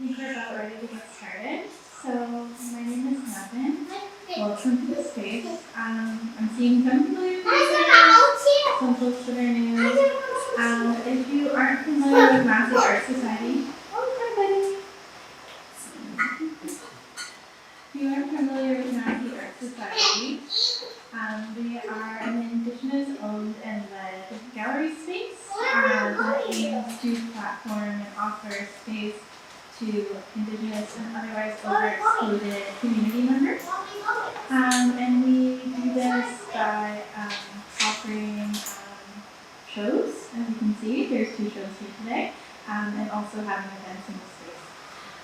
think we're about ready to get started. So, my name is Nevin. Welcome to the space. I'm seeing some familiar faces, some folks that are new. If you aren't familiar with Massy Art Society, hi buddy. If you aren't familiar with Massy Art Society, we are an Indigenous owned and led gallery space that aims to platform and offer space to Indigenous and otherwise over-excluded community members. And we do this by offering shows, as you can see. There's 2 shows here today, and also having events in the space.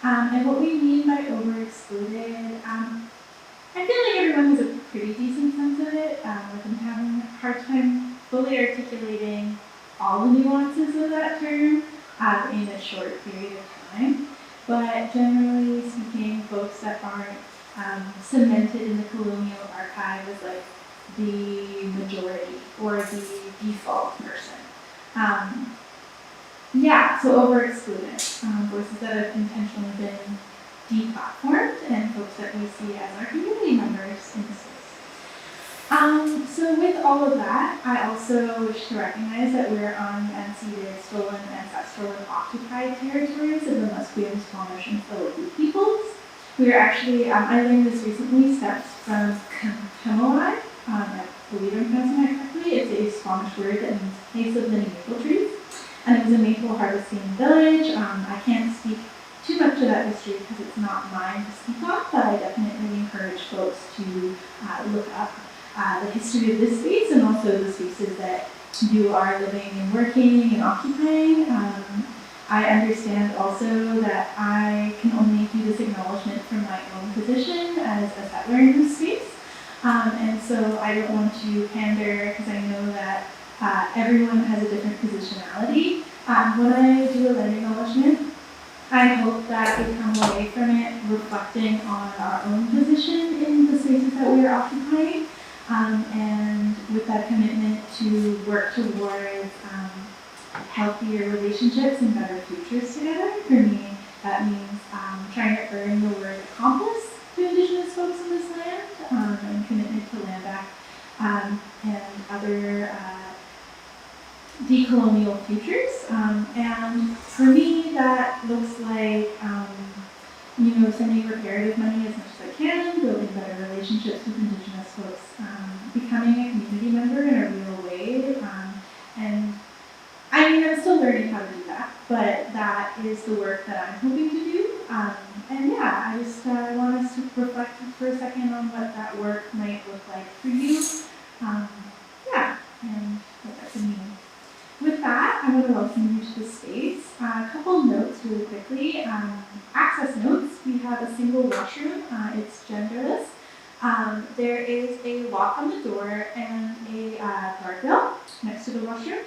And what we mean by over-excluded, I feel like everyone has a pretty decent sense of it. I'm having a hard time fully articulating all the nuances of that term in a short period of time. But generally speaking, folks that aren't cemented in the colonial archive as like the majority or the default person. So over-excluded. Voices that have intentionally been deplatformed and folks that we see as our community members in the space. So with all of that, I also wish to recognize that we're on unceded, stolen, ancestral, and occupied territories of the Musqueam, Squamish, and Tsleil-Waututh peoples. We are actually, I learned this recently, steps from Kamalai. I believe I'm pronouncing that correctly. It's a Squamish word that means place of many maple trees. And it was a maple harvesting village. I can't speak too much of that history because it's not mine to speak on, but I definitely encourage folks to look up the history of this space and also the spaces that you are living and working and occupying. I understand also that I can only do this acknowledgement from my own position as a settler in this space. And so I don't want to pander because I know that everyone has a different positionality. When I do a land acknowledgement, I hope that we come away from it reflecting on our own position in the spaces that we are occupying, and with that commitment to work towards healthier relationships and better futures together. For me, that means trying to earn the word accomplice to Indigenous folks in this land, and commitment to land back and other decolonial futures. And for me, that looks like, sending reparative money as much as I can, building better relationships with Indigenous folks, becoming a community member in a real way. And I'm still learning how to do that, but that is the work that I'm hoping to do. I just want us to reflect for a second on what that work might look like for you. And what that could mean. With that, I want to welcome you to the space. A couple notes really quickly. Access notes. We have a single washroom. It's genderless. There is a lock on the door and a guardrail next to the washroom.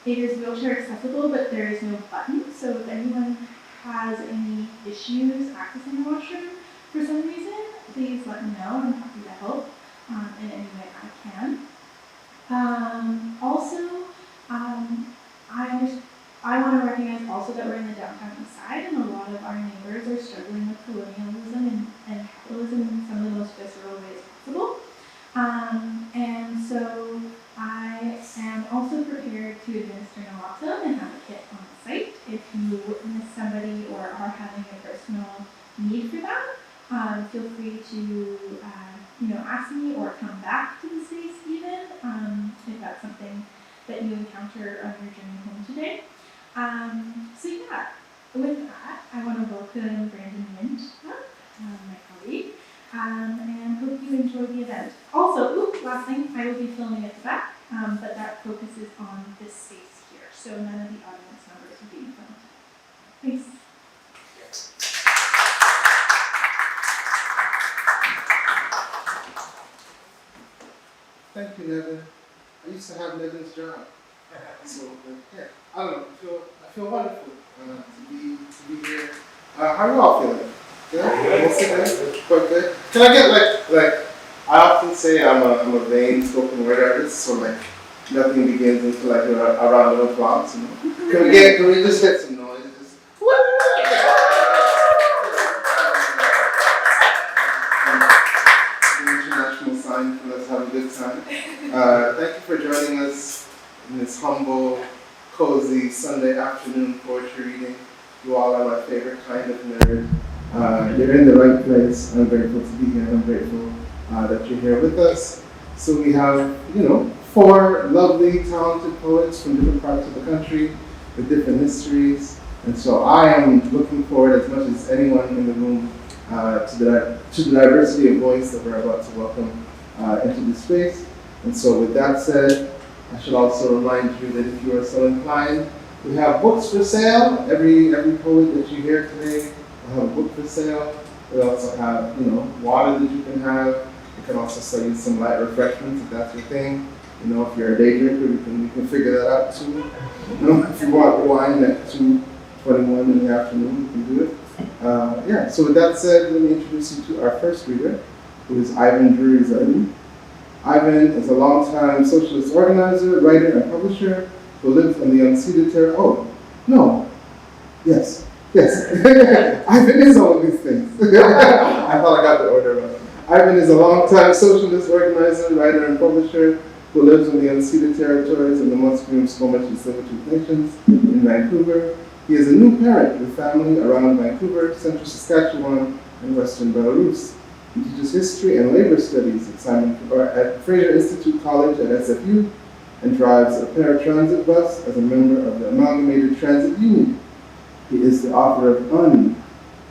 It is wheelchair accessible, but there is no button. So if anyone has any issues accessing the washroom for some reason, please let me know. I'm happy to help in any way I can. I want to recognize also that we're in the downtown east side, and a lot of our neighbors are struggling with colonialism and capitalism in some of the most visceral ways possible. And so I am also prepared to administer naloxone and have a kit on site if you witness somebody or are having a personal need for that. Feel free to ask me or come back to the space even if that's something that you encounter on your journey home today. With that, I want to welcome Wint up, my colleague, and hope you enjoy the event. Also, last thing, I will be filming at the back, but that focuses on this space here, so none of the audience members are being filmed. Thanks. Thank you, Nevin. I used to have Nevin's job. So, I don't know. I feel wonderful to be here. How are you all feeling? Good? Mostly good? Quite good? Can I get like I often say I'm a vain spoken word artist, so nothing begins until like a round of applause. You know? Can we just get some noise? Just, the international sign for let's have a good time. Thank you for joining us in this humble, cozy Sunday afternoon poetry reading. You all are my favorite kind of nerd. You're in the right place. I'm grateful to be here. I'm grateful that you're here with us. So we have, 4 lovely, talented poets from different parts of the country with different histories. And so I am looking forward as much as anyone in the room to the diversity of voice that we're about to welcome into this space. And so with that said, I should also remind you that if you are so inclined, we have books for sale. Every poet that you hear today will have a book for sale. We also have, water that you can have. We can also sell you some light refreshments if that's your thing. If you're a day drinker, we can figure that out too. If you want wine at 2:21 in the afternoon, we can do it. So with that said, let me introduce you to our first reader, who is Ivan Drury Zarin. Ivan is a longtime socialist organizer, writer, and publisher who lives on the unceded territory. Oh, no. Yes. Ivan is all of these things. I thought I got the order right. Ivan is a longtime socialist organizer, writer, and publisher who lives in the unceded territories of the Musqueam, Squamish, and Tsleil-Waututh Nations in Vancouver. He is a new parent with family around Vancouver, central Saskatchewan, and western Belarus. He teaches history and labor studies at Fraser Institute College at SFU and drives a paratransit bus as a member of the Amalgamated Transit Union. He is the author of Un,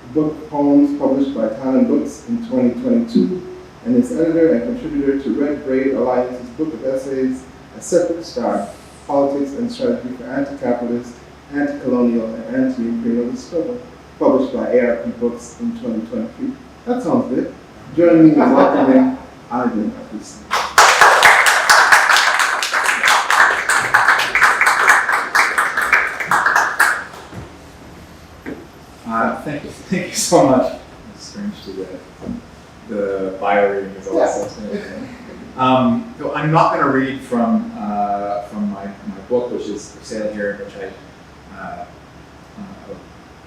a book of poems published by Talonbooks in 2022, and is editor and contributor to Red Braid Alliance's book of essays, A Separate Star, Politics and Strategy for Anti-Capitalist, Anti-Colonial, and Anti-Imperialist Struggle, published by ARP Books in 2023. That sounds good. Joining me is welcoming Ivan Afisa. Thank you so much. It's strange to the bio reading is always so strange. So I'm not going to read from my book, which is for sale here, which I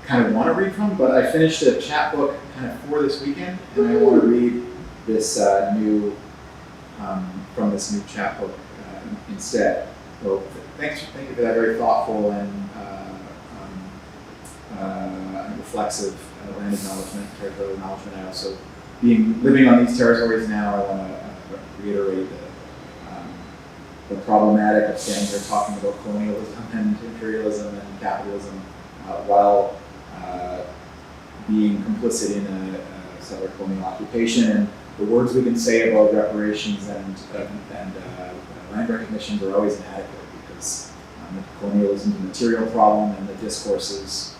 kind of want to read from, but I finished a chapbook kind of for this weekend, and I want to read this from this new chapbook instead. So thank you for that very thoughtful and reflexive land acknowledgement, territorial acknowledgement. I also, living on these territories now, I want to reiterate the problematic of standing here talking about colonialism and imperialism and capitalism while being complicit in a settler colonial occupation. And the words we can say about reparations and land recognitions are always inadequate because colonialism is a material problem and the discourses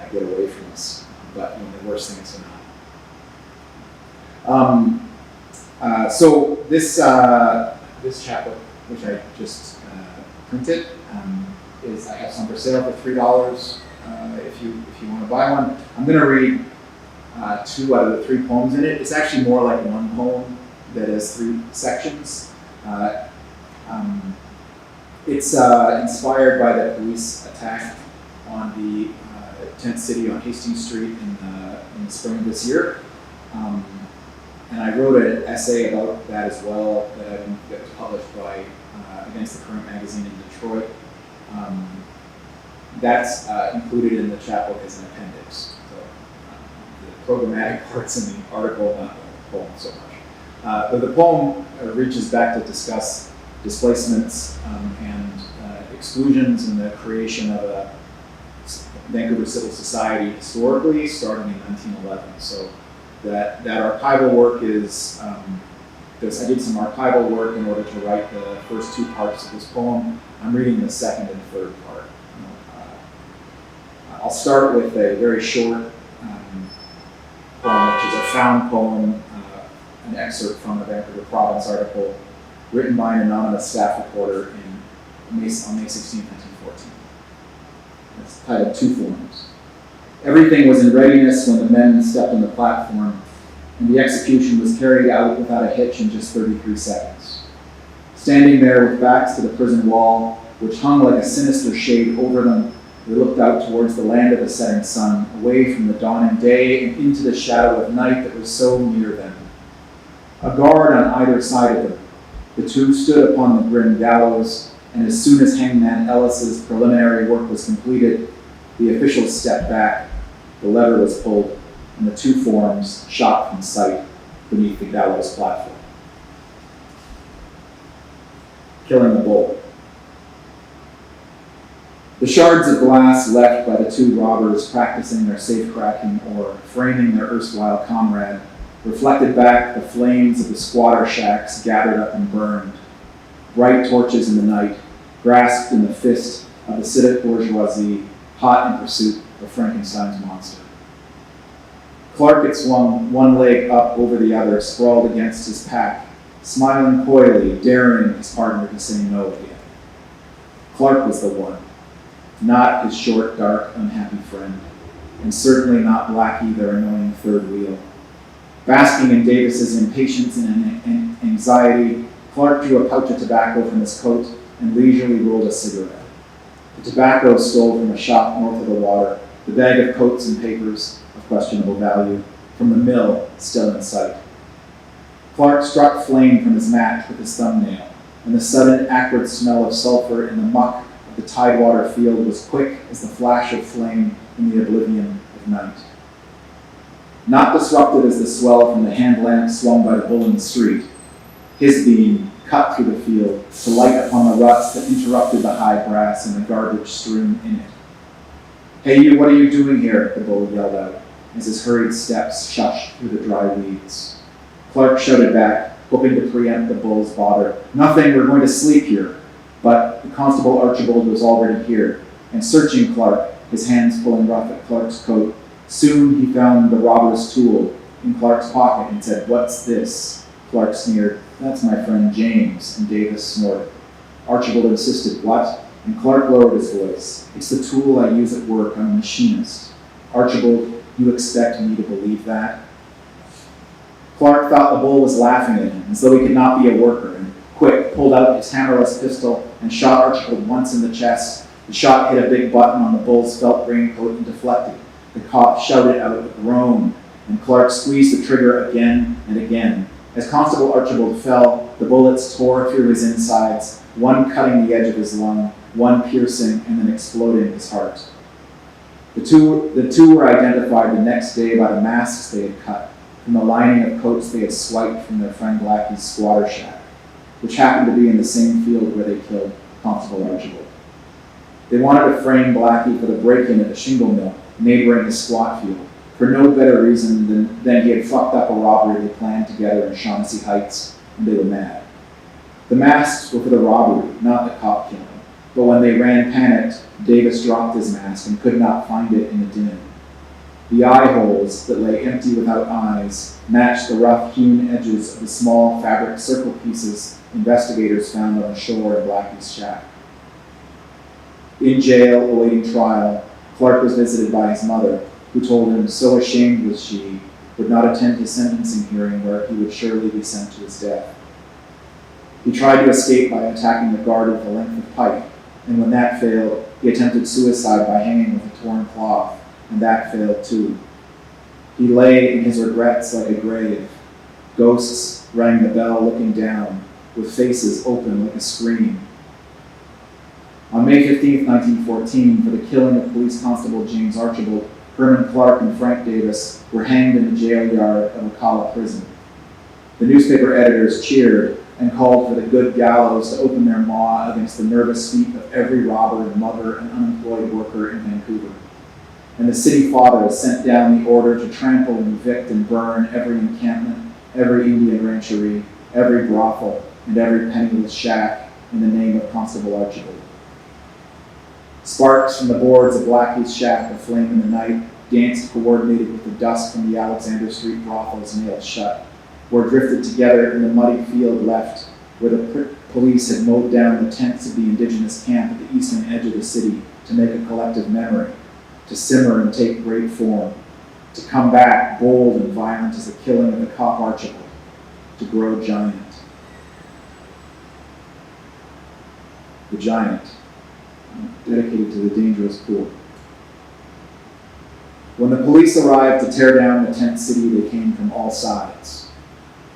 get away from us. But the worst thing is to not. So this chapbook, which I just printed, I have some for sale for $3 if you want to buy one. I'm going to read 2 out of the 3 poems in it. It's actually more like one poem that has 3 sections. It's inspired by the police attack on the tent city on Hastings Street in the spring of this year. And I wrote an essay about that as well that was published by Against the Current magazine in Detroit. That's included in the chapbook as an appendix. So the programmatic parts in the article, not the poem so much. But the poem reaches back to discuss displacements and exclusions and the creation of a Vancouver civil society historically, starting in 1911. So that archival work is, I did some archival work in order to write the first 2 parts of this poem. I'm reading the second and third part. I'll start with a very short poem, which is a found poem, an excerpt from a Vancouver Province article written by an anonymous staff reporter on May 16, 1914. It's titled Two Forms. Everything was in readiness when the men stepped on the platform, and the execution was carried out without a hitch in just 33 seconds. Standing there with backs to the prison wall, which hung like a sinister shade over them, they looked out towards the land of the setting sun, away from the dawning day and into the shadow of night that was so near them. A guard on either side of them. The two stood upon the grim gallows, and as soon as Hangman Ellis's preliminary work was completed, the officials stepped back, the lever was pulled, and the two forms shot from sight beneath the gallows platform. Killing the bull. The shards of glass left by the two robbers practicing their safe-cracking or framing their erstwhile comrade reflected back the flames of the squatter shacks gathered up and burned. Bright torches in the night, grasped in the fist of the civic bourgeoisie, hot in pursuit of Frankenstein's monster. Clark had swung one leg up over the other, sprawled against his pack, smiling coyly, daring his partner to say no again. Clark was the one, not his short, dark, unhappy friend, and certainly not Blackie, their annoying third wheel. Basking in Davis's impatience and anxiety, Clark drew a pouch of tobacco from his coat and leisurely rolled a cigarette. The tobacco stole from a shop north of the water, the bag of coats and papers of questionable value, from the mill still in sight. Clark struck flame from his match with his thumbnail, and the sudden acrid smell of sulfur in the muck of the tidewater field was quick as the flash of flame in the oblivion of night. Not disrupted as the swell from the hand lamp swung by the bull in the street, his beam cut through the field to light upon the ruts that interrupted the high grass and the garbage strewn in it. "Hey you, what are you doing here?" the bull yelled out, as his hurried steps shushed through the dry weeds. Clark shouted back, hoping to preempt the bull's bother. "Nothing, we're going to sleep here." But the Constable Archibald was already here, and searching Clark, his hands pulling rough at Clark's coat. Soon he found the robber's tool in Clark's pocket and said, "What's this?" Clark sneered, "That's my friend James," and Davis snorted. Archibald insisted, "What?" And Clark lowered his voice. "It's the tool I use at work. I'm a machinist." "Archibald, you expect me to believe that?" Clark thought the bull was laughing at him, as though he could not be a worker, and quick pulled out his hammerless pistol and shot Archibald once in the chest. The shot hit a big button on the bull's felt raincoat and deflected. The cop shouted out a groan, and Clark squeezed the trigger again and again. As Constable Archibald fell, the bullets tore through his insides, one cutting the edge of his lung, one piercing and then exploding his heart. The two were identified the next day by the masks they had cut from the lining of coats they had swiped from their friend Blackie's squatter shack, which happened to be in the same field where they killed Constable Archibald. They wanted to frame Blackie for the break-in at the shingle mill, neighboring the squat field, for no better reason than he had fucked up a robbery they planned together in Shaughnessy Heights, and they were mad. The masks were for the robbery, not the cop killing, but when they ran panicked, Davis dropped his mask and could not find it in the din. The eye holes that lay empty without eyes matched the rough hewn edges of the small fabric circle pieces investigators found on the shore in Blackie's shack. In jail, awaiting trial, Clark was visited by his mother, who told him so ashamed was she, would not attend his sentencing hearing where he would surely be sent to his death. He tried to escape by attacking the guard with a length of pipe, and when that failed, he attempted suicide by hanging with a torn cloth, and that failed too. He lay in his regrets like a grave. Ghosts rang the bell looking down, with faces open like a scream. On May 15, 1914, for the killing of Police Constable James Archibald, Herman Clark and Frank Davis were hanged in the jail yard of Ocala prison. The newspaper editors cheered and called for the good gallows to open their maw against the nervous feet of every robber and mother and unemployed worker in Vancouver. And the city fathers sent down the order to trample and evict and burn every encampment, every Indian rancherie, every brothel, and every penniless shack in the name of Constable Archibald. Sparks from the boards of Blackie's shack aflame in the night danced coordinated with the dust from the Alexander Street brothels nailed shut, or drifted together in the muddy field left where the police had mowed down the tents of the indigenous camp at the eastern edge of the city to make a collective memory, to simmer and take great form, to come back bold and violent as the killing of the cop Archibald, to grow giant. the giant, dedicated to the dangerous poor. When the police arrived to tear down the tent city, they came from all sides.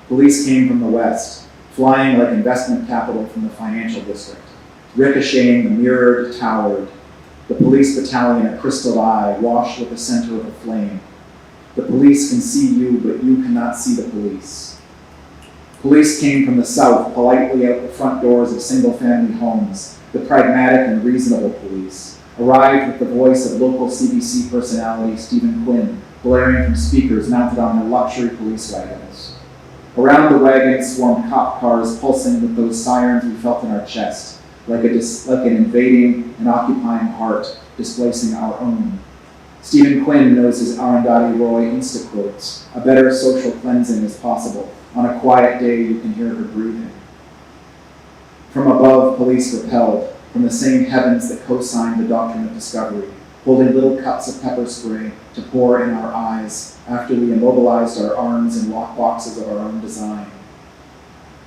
Police came from the west, flying like investment capital from the financial district, ricocheting the mirrored towered, the police battalion a crystal eye washed with the center of a flame. The police can see you, but you cannot see the police. Police came from the south, politely out the front doors of single-family homes, the pragmatic and reasonable police, arrived with the voice of local CBC personality Stephen Quinn, blaring from speakers mounted on their luxury police wagons. Around the wagons swarmed cop cars pulsing with those sirens we felt in our chest, like an invading and occupying heart, displacing our own. Stephen Quinn knows his Arundhati Roy Insta-quotes. A better social cleansing is possible. On a quiet day, you can hear her breathing. From above, police repelled, from the same heavens that co-signed the doctrine of discovery, holding little cups of pepper spray to pour in our eyes after we immobilized our arms in lockboxes of our own design.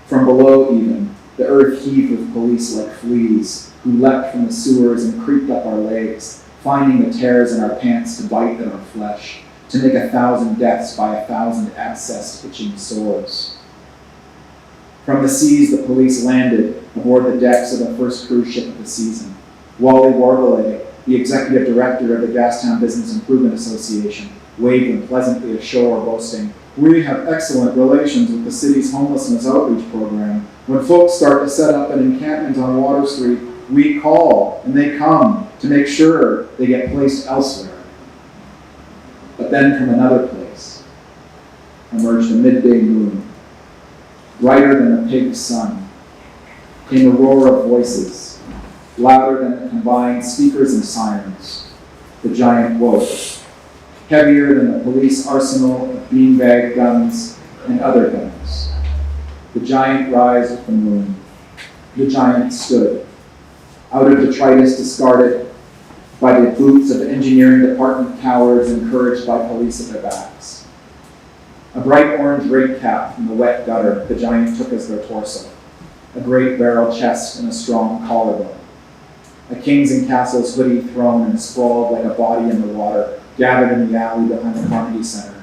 From below even, the earth heaved with police like fleas, who leapt from the sewers and creeped up our legs, finding the tears in our pants to bite at our flesh, to make 1,000 deaths by 1,000 abscessed, itching sores. From the seas, the police landed aboard the decks of the first cruise ship of the season. Wally Warbelay, the executive director of the Gastown Business Improvement Association, waved them pleasantly ashore, boasting, "We have excellent relations with the city's homelessness outreach program. When folks start to set up an encampment on Water Street, we call and they come to make sure they get placed elsewhere." But then from another place emerged a midday moon, brighter than a pig's sun. Came a roar of voices, louder than the combined speakers and sirens. The giant woke, heavier than the police arsenal of beanbag guns and other guns. The giant rise with the moon. The giant stood, out of detritus discarded by the boots of engineering department cowards encouraged by police at their backs. A bright orange rig cap from the wet gutter the giant took as their torso, a great barrel chest and a strong collarbone. A kings and castles hoodie thrown and sprawled like a body in the water, gathered in the alley behind the Carnegie Center.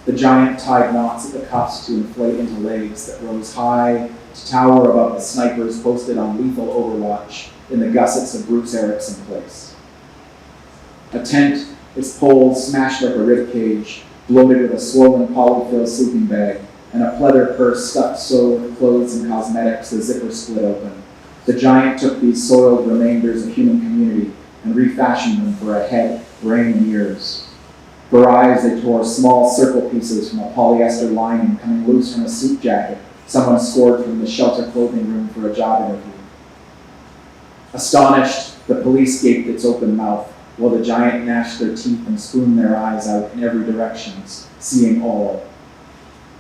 The giant tied knots at the cuffs to inflate into legs that rose high to tower above the snipers posted on lethal overwatch in the gussets of Bruce Erickson Place. A tent, its poles smashed like a rib cage, bloated with a swollen polyfill sleeping bag, and a pleather purse stuffed so with clothes and cosmetics the zipper split open. The giant took these soiled remainders of human community and refashioned them for a head, brain, and ears. For eyes, they tore small circle pieces from a polyester lining coming loose from a suit jacket someone scored from the shelter clothing room for a job interview. Astonished, the police gaped its open mouth, while the giant gnashed their teeth and spooned their eyes out in every direction, seeing all.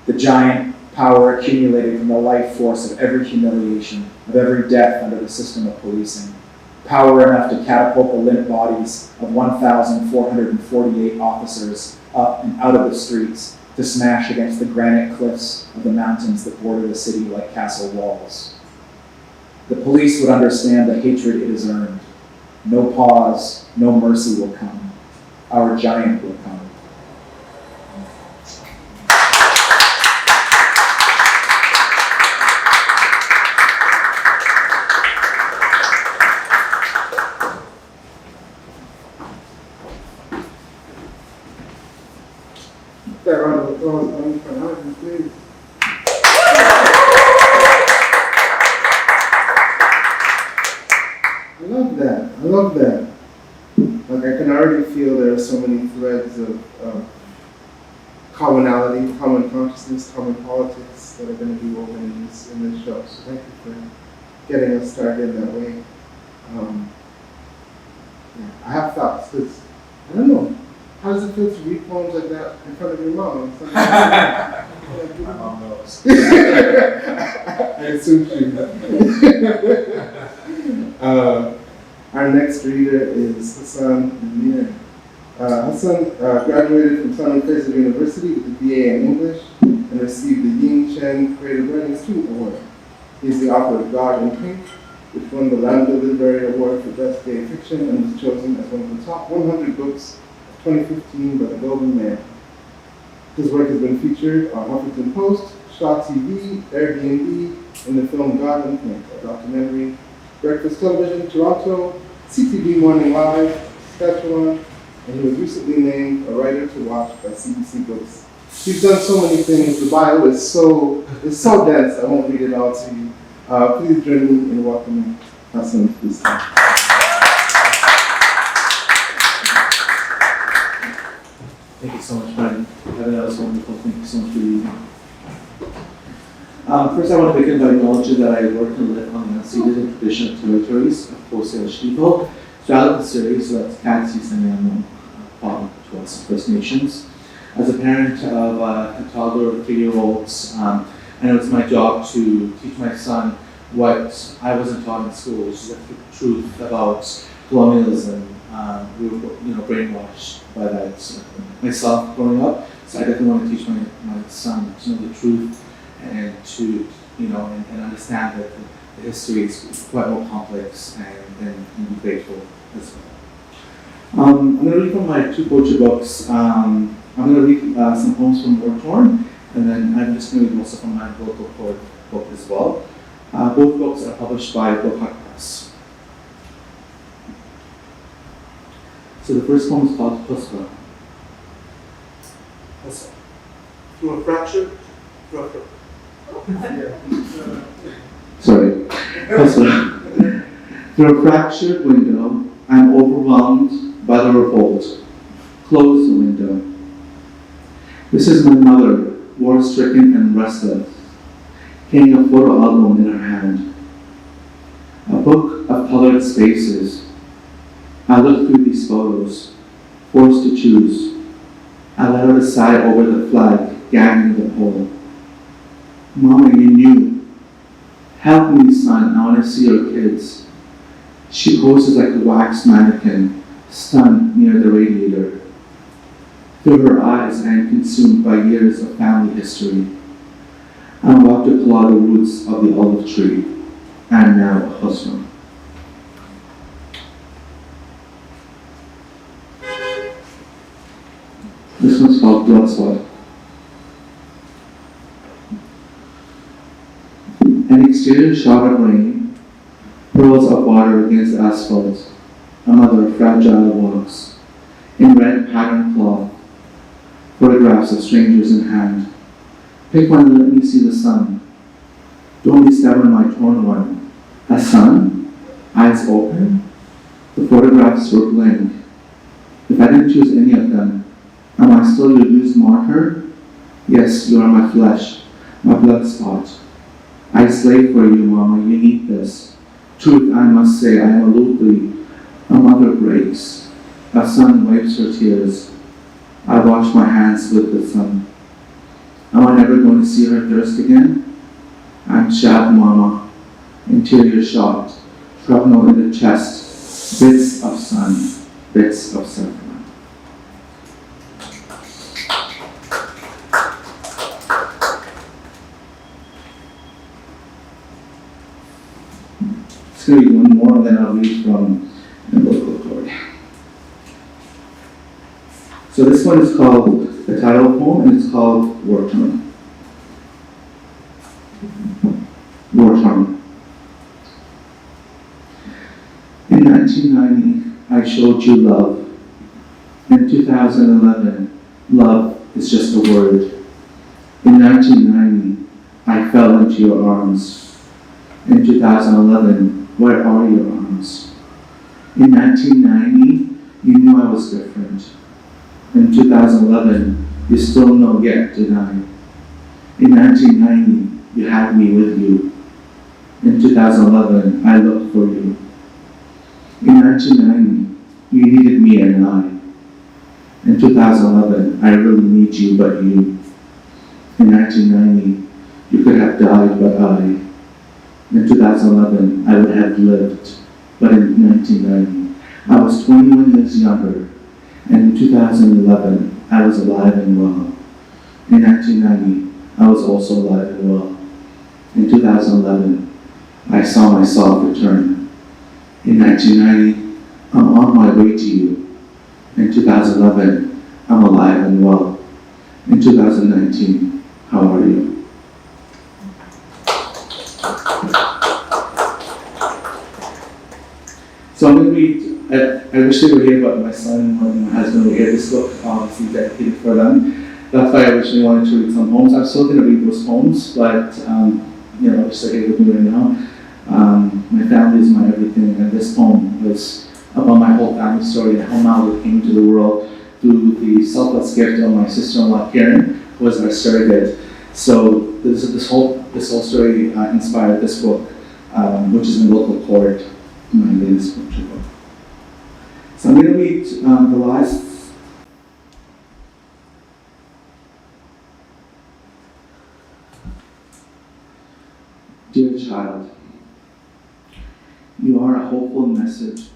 The giant power accumulated from the life force of every humiliation, of every death under the system of policing. Power enough to catapult the limp bodies of 1,448 officers up and out of the streets to smash against the granite cliffs of the mountains that border the city like castle walls. The police would understand the hatred it has earned. No pause, no mercy will come. Our giant will come. That round of applause only for Hasan, please. I love that. I love that. Like, I can already feel there are so many threads of commonality, common consciousness, common politics that are going to be woven in this show. So thank you for getting us started in that way. Yeah, I have thoughts, because I don't know. How does it feel to read poems like that in front of your mom? My mom knows. I assume she does. Our next reader is Hasan Namir. Hasan graduated from Talonbooks University with a BA in English and received the Ying Chen Creative Writing Student Award. He is the author of God in Pink, which won the Lambda Literary Award for Best Gay Fiction and was chosen as one of the top 100 books of 2015 by the Globe and Mail. His work has been featured on Huffington Post, Shaw TV, Airbnb, in the film God and Wint, a documentary, Breakfast Television, Toronto, CTV Morning Live, Saskatchewan, and he was recently named a writer to watch by CBC Books. He's done so many things. The bio is so dense, I won't read it all to you. Please join me in welcoming Hasan this time. Thank you so much, Brian. That was wonderful. Thank you so much for the evening. First, I want to begin by acknowledging that I work and live on the unceded and traditional territories of Coast Salish people throughout the series, so that's Katsis and Yamno, to us First Nations. As a parent of a toddler of 3-year-olds, I know it's my job to teach my son what I wasn't taught in school, which is the truth about colonialism. We were, brainwashed by that myself growing up. So I definitely want to teach my son to know the truth and to, and understand that the history is quite more complex and be grateful as well. I'm going to read from my 2 poetry books. I'm going to read some poems from War Torn, and then I'm just going to read also from my local poet book as well. Both books are published by Press. So the first poem is called Husba. Through a fractured, Through a fractured window, I'm overwhelmed by the revolt. Close the window. This is my mother, war-stricken and restless, carrying a photo album in her hand. A book of colored spaces. I look through these photos, forced to choose. I let her decide over the flag, gagging the pole. Mama, you knew. Help me, son, I want to see your kids. She poses like a wax mannequin, stunned near the radiator. Through her eyes, I am consumed by years of family history. I'm about to claw the roots of the olive tree. I am now a husband. This one's called Blood Sweat. An exterior shot of rain, pearls of water against asphalt. A mother fragile walks, in red patterned cloth, photographs of strangers in hand. Pick one and let me see the sun. Don't be stubborn, my torn one. A sun? Eyes open? The photographs were blank. If I didn't choose any of them, am I still your used martyr? Yes, you are my flesh, my blood spot. I slave for you, Mama, you need this. Truth, I must say, I am a Ludwig. A mother breaks. A son wipes her tears. I wash my hands with the sun. Am I never going to see her thirst again? I'm shot, Mama. Interior shot. Shrapnel in the chest. Bits of sun. Bits of suffering. It's going to be one more, and then I'll read from the local authority. So this one is called the title poem, and it's called War Torn. War Torn. In 1990, I showed you love. In 2011, love is just a word. In 1990, I fell into your arms. In 2011, where are your arms? In 1990, you knew I was different. In 2011, you still know yet deny. In 1990, you had me with you. In 2011, I looked for you. In 1990, you needed me and I. In 2011, I really need you but you. In 1990, you could have died but I. In 2011, I would have lived, but in 1990, I was 21 years younger, and in 2011, I was alive and well. In 1990, I was also alive and well. In 2011, I saw myself return. In 1990, I'm on my way to you. In 2011, I'm alive and well. In 2019, how are you? So I'm going to read, I wish they were here, but my son and my husband were here. This book obviously dedicated for them. That's why I originally wanted to read some poems. I'm still going to read those poems, but just like I would do right now. My family is my everything, and this poem was about my whole family story and how Maui came to the world through the selfless gift of my sister-in-law Karen, who was our surrogate. So this whole story inspired this book, which is in local court, my latest poetry book. So I'm going to read the last. Dear child, you are a hopeful message.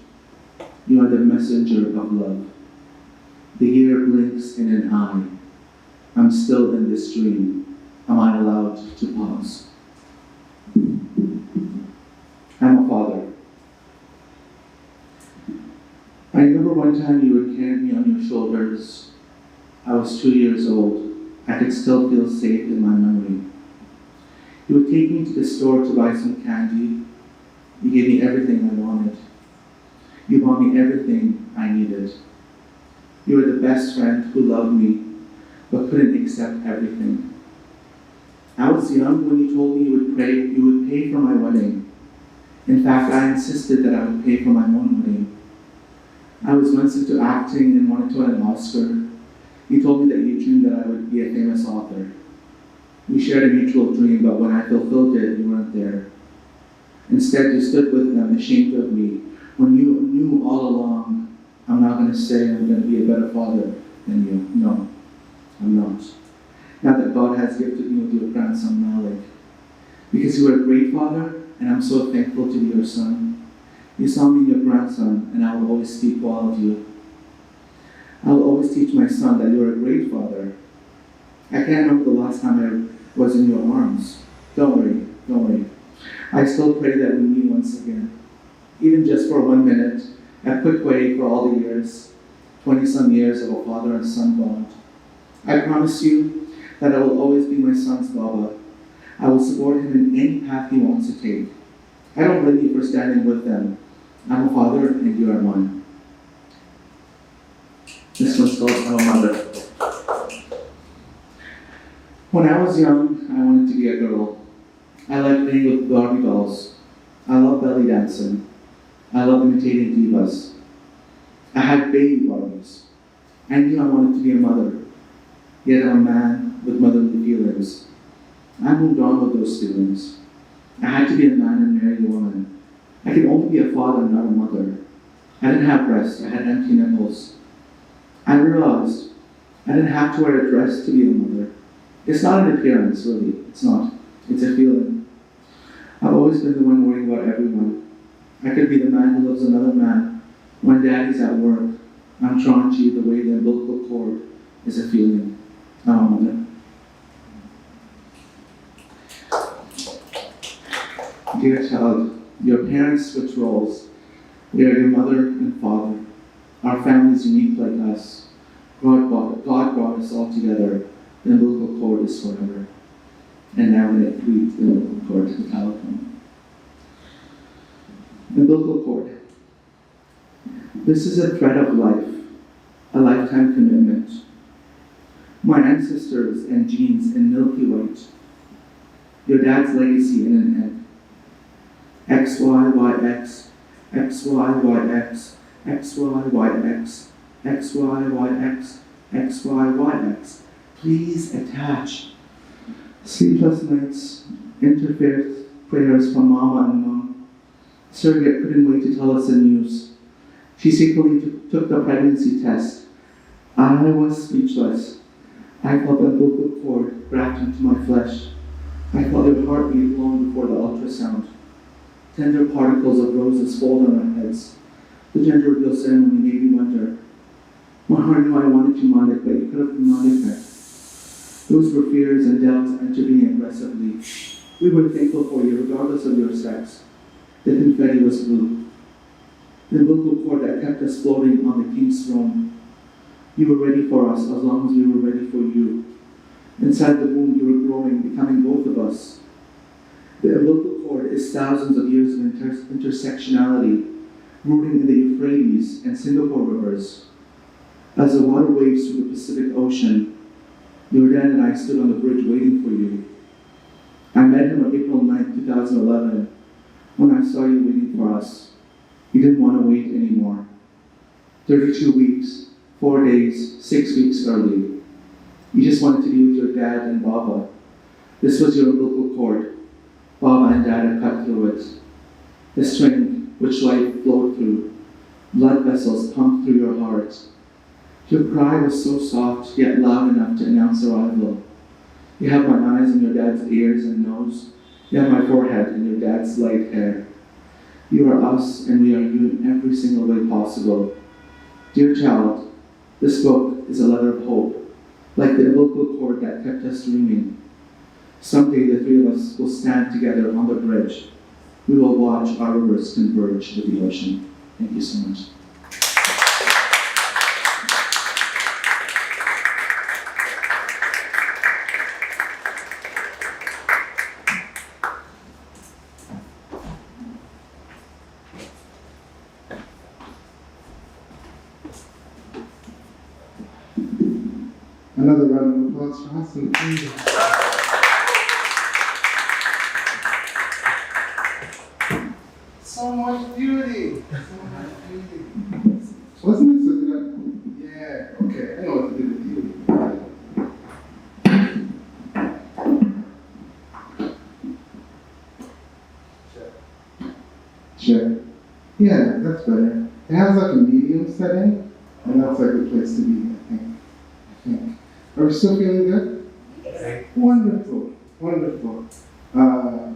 You are the messenger of love. The year blinks in an eye. I'm still in this dream. Am I allowed to pause? I'm a father. I remember one time you were carrying me on your shoulders. I was 2 years old. I could still feel safe in my memory. You would take me to the store to buy some candy. You gave me everything I wanted. You bought me everything I needed. You were the best friend who loved me, but couldn't accept everything. I was young when you told me you would pay for my wedding. In fact, I insisted that I would pay for my own wedding. I was once into acting and wanted to win an Oscar. You told me that you dreamed that I would be a famous author. We shared a mutual dream, but when I fulfilled it, you weren't there. Instead, you stood with them, ashamed of me, when you knew all along, I'm not going to say I'm going to be a better father than you. No, I'm not. Not that God has gifted me with your grandson, Malik. Because you were a great father, and I'm so thankful to be your son. You saw me in your grandson, and I will always speak well of you. I will always teach my son that you are a great father. I can't remember the last time I was in your arms. Don't worry. I still pray that we meet once again. Even just for 1 minute, a quick way for all the years, 20-some years of a father and son bond. I promise you that I will always be my son's Baba. I will support him in any path he wants to take. I don't blame you for standing with them. I'm a father and you are mine. This one's called I'm a Mother. When I was young, I wanted to be a girl. I liked playing with Barbie dolls. I love belly dancing. I love imitating divas. I had baby Barbies. I knew I wanted to be a mother. Yet I'm a man with motherly feelings. I moved on with those feelings. I had to be a man and marry a woman. I could only be a father, not a mother. I didn't have breasts. I had empty nipples. I realized I didn't have to wear a dress to be a mother. It's not an appearance, really. It's not. It's a feeling. I've always been the one worrying about everyone. I could be the man who loves another man. When daddy's at work, I'm drawn to you the way the umbilical cord is a feeling. I'm a mother. Dear child, your parents switch roles. We are your mother and father. Our family is unique like us. God brought us all together. The umbilical cord is forever. And now I'm going to read the umbilical cord to the telephone. Umbilical cord. This is a thread of life, a lifetime commitment. My ancestors and genes in milky white. Your dad's legacy in an egg. XYYX, XYYX, XYYX, XYYX, XYYX. Please attach. Sleepless nights, interfered prayers from Mama and Mom. Surrogate couldn't wait to tell us the news. She secretly took the pregnancy test. I was speechless. I felt the umbilical cord wrapped into my flesh. I felt your heartbeat long before the ultrasound. Tender particles of roses fall on our heads. The gender reveal ceremony made me wonder. My heart knew I wanted you, Malik, but you could have been Malik. Those were fears and doubts intervening aggressively. We were thankful for you regardless of your sex. The confetti was blue. The umbilical cord that kept us floating on the king's throne. You were ready for us as long as we were ready for you. Inside the womb you were growing, becoming both of us. The umbilical cord is thousands of years of intersectionality, rooting in the Euphrates and Singapore rivers. As the water waves through the Pacific Ocean, your dad and I stood on the bridge waiting for you. I met him on April 9, 2011, when I saw you waiting for us. You didn't want to wait anymore. 32 weeks, 4 days, 6 weeks early. You just wanted to be with your dad and Baba. This was your umbilical cord. Baba and Dad had cut through it. The string which life flowed through. Blood vessels pumped through your heart. Your cry was so soft, yet loud enough to announce arrival. You have my eyes in your dad's ears and nose. You have my forehead and your dad's light hair. You are us and we are you in every single way possible. Dear child, this book is a letter of hope, like the umbilical cord that kept us dreaming. Someday the three of us will stand together on the bridge. We will watch our rivers converge with the ocean. Thank you so much. Another round of applause for Hasan Namir. So much beauty. So much beauty. Wasn't it so good? Yeah, okay. I know what to do with you. Check. Yeah, that's better. It has like a medium setting, and that's like a place to be, I think. Are we still feeling good? Yes. Wonderful, wonderful. The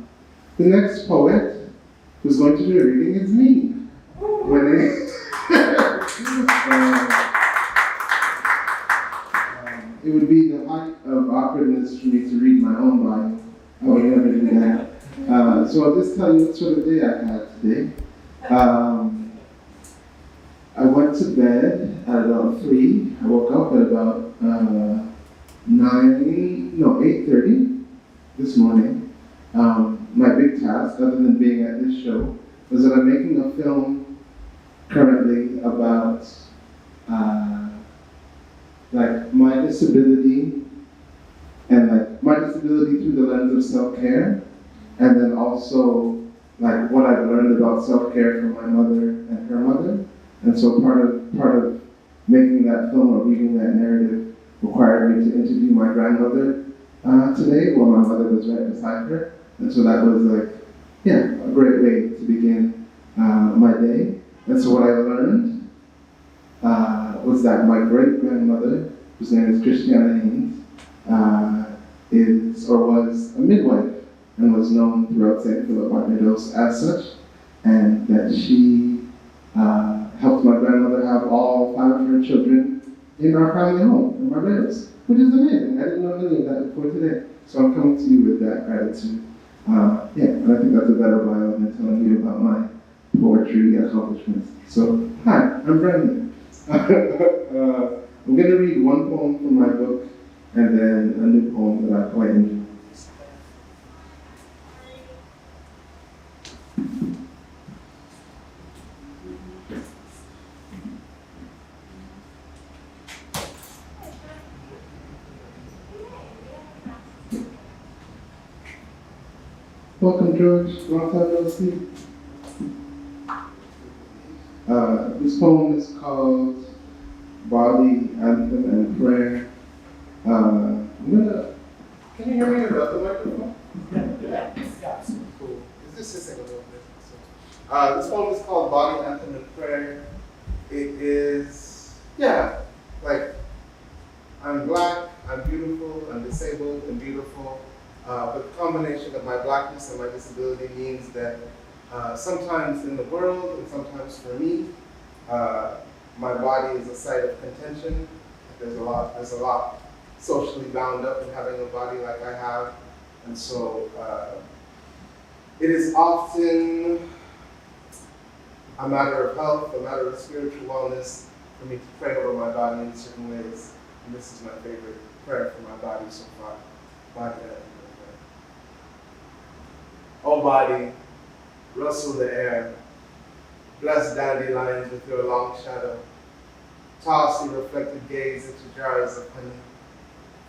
next poet who's going to be reading is me. It would be the height of awkwardness for me to read my own bio. I would never do that. So I'll just tell you what sort of day I had today. I went to bed at about 3. I woke up at about 8:30 this morning. My big task, other than being at this show, was that I'm making a film currently about like my disability and like my disability through the lens of self-care, and then also like what I've learned about self-care from my mother and her mother. And so part of making that film or reading that narrative required me to interview my grandmother today while my mother was right beside her. And so that was like, a great way to begin my day. And so what I learned was that my great-grandmother, whose name is Christiana Haynes, was a midwife and was known throughout St. Philip Barbados as such, and that she helped my grandmother have all 5 of her children in our family home in Barbados, which is amazing. I didn't know any of that before today. So I'm coming to you with that gratitude. And I think that's a better bio than telling you about my poetry accomplishments. So, hi, I'm Brandon. I'm going to read one poem from my book and then a new poem that I quite enjoy. Welcome, George. Long time no see. This poem is called Body, Anthem, and Prayer. Can you hear me without the microphone? Yeah. Cool. Is this just like a little bit? So, this poem is called Body, Anthem, and Prayer. It is, like, I'm black, I'm beautiful, I'm disabled and beautiful. But the combination of my blackness and my disability means that sometimes in the world and sometimes for me, my body is a site of contention. There's a lot socially bound up in having a body like I have. And so It is often a matter of health, a matter of spiritual wellness for me to pray over my body in certain ways. And this is my favorite prayer for my body so far. Body, oh body, rustle the air. Bless dandelions with your long shadow. Toss your reflected gaze into jars of honey.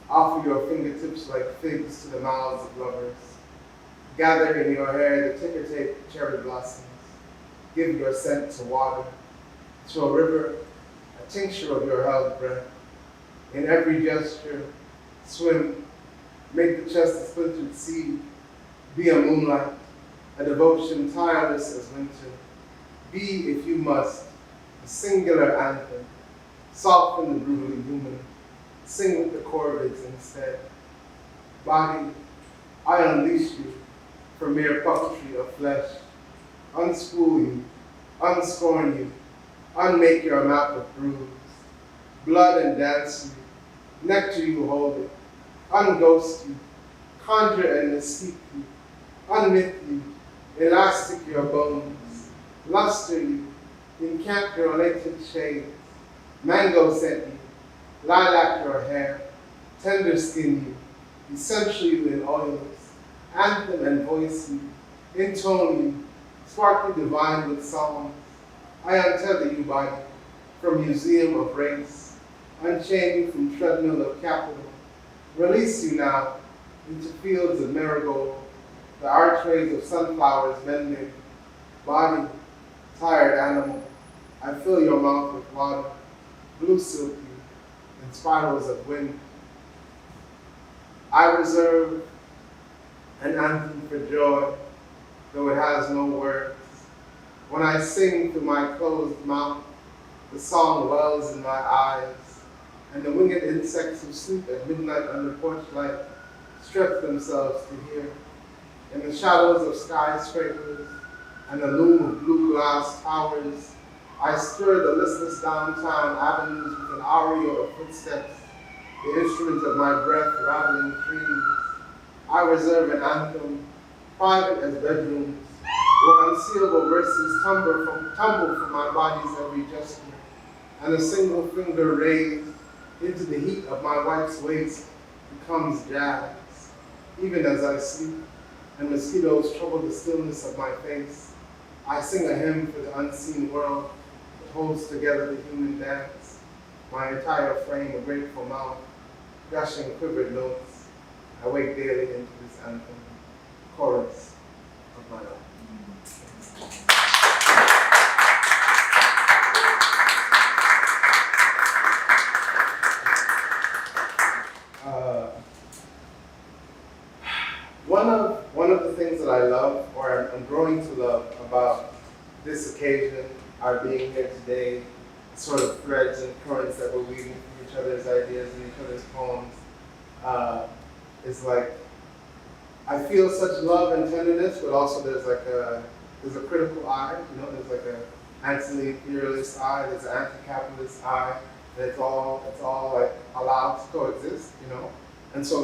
Offer your fingertips like figs to the mouths of lovers. Gather in your hair the ticker tape cherry blossoms. Give your scent to water, to a river, a tincture of your held breath. In every gesture, swim, make the chest a splintered seed. Be a moonlight, a devotion tireless as winter. Be, if you must, a singular anthem. Soften the brutally human. Sing with the corvids instead. Body, I unleash you for mere puppetry of flesh. Unspool you, unscorn you, unmake your map of bruise. Blood and dance you, nectar you hold it. Unghost you, conjure and mystique you. Unmyth you, elastic your bones. Luster you, encamp your latent shades. Mango scent you, lilac your hair. Tender skin you, essential you in oils. Anthem and voice you, intone you, sparkly divine with songs. I untether you, body, from museum of race. Unchain you from treadmill of capital. Release you now into fields of marigold, the archways of sunflowers bending. Body, tired animal, I fill your mouth with water, blue silky, and spirals of wind. I reserve an anthem for joy, though it has no words. When I sing through my closed mouth, the song wells in my eyes, and the winged insects who sleep at midnight under porch light stretch themselves to hear. In the shadows of skyscrapers and the loom of blue glass towers, I stir the listless downtown avenues with an aria of footsteps, the instruments of my breath rattling trees. I reserve an anthem, private as bedrooms, where unseeable verses tumble from my body's every gesture, and a single finger raised into the heat of my wife's waist becomes jazz. Even as I sleep, and mosquitoes trouble the stillness of my face, I sing a hymn for the unseen world that holds together the human dance. My entire frame a grateful mouth, gushing quivered notes. I wake daily into this anthem, chorus of my life. One of the things that I love, or I'm growing to love about this occasion, our being here today, sort of threads and currents that we're weaving through each other's ideas and each other's poems, is like, I feel such love and tenderness, but also there's a critical eye, there's like an anti-imperialist eye, there's an anti-capitalist eye, and it's all like allowed to coexist, And so